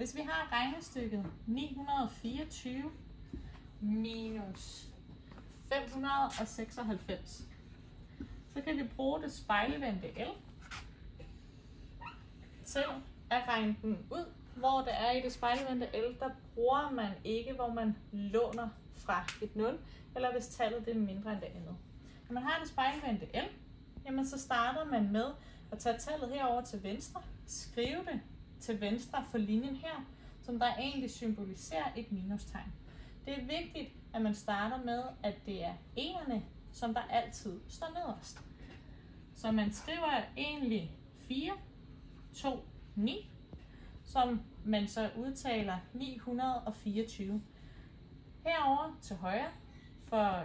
Hvis vi har regnestykket 924 minus 596, så kan vi bruge det spejlvendte L til at regne den ud. Hvor det er i det spejlvendte L, der bruger man ikke, hvor man låner fra et 0, eller hvis tallet det er mindre end det andet. Når man har det spejlvendte L, jamen så starter man med at tage tallet herover til venstre, skrive det til venstre for linjen her, som der egentlig symboliserer et minustegn. Det er vigtigt, at man starter med, at det er enerne, som der altid står nederst. Så man skriver egentlig 4, 2, 9, som man så udtaler 924. Herover til højre for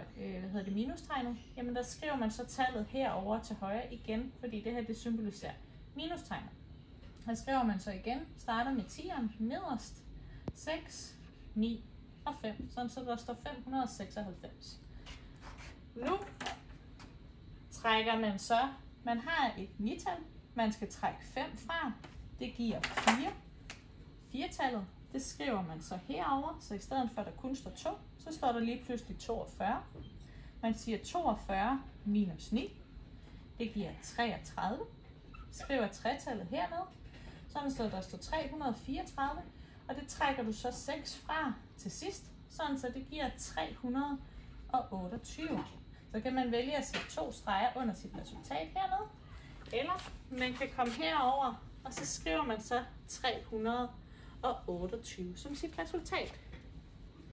minustegnet, jamen der skriver man så tallet herover til højre igen, fordi det her det symboliserer minustegnet. Her skriver man så igen, starter med 10'eren nederst, 6, 9 og 5, sådan så der står 596. Nu trækker man så, man har et 9-tal, man skal trække 5 fra, det giver 4. 4-tallet, det skriver man så herover, så i stedet for at der kun står 2, så står der lige pludselig 42. Man siger 42 minus 9, det giver 33. Skriver 3-tallet hernede, sådan så der står 334, og det trækker du så 6 fra til sidst, sådan så det giver 328. Så kan man vælge at sætte 2 streger under sit resultat hernede, eller man kan komme herover, og så skriver man så 328 som sit resultat.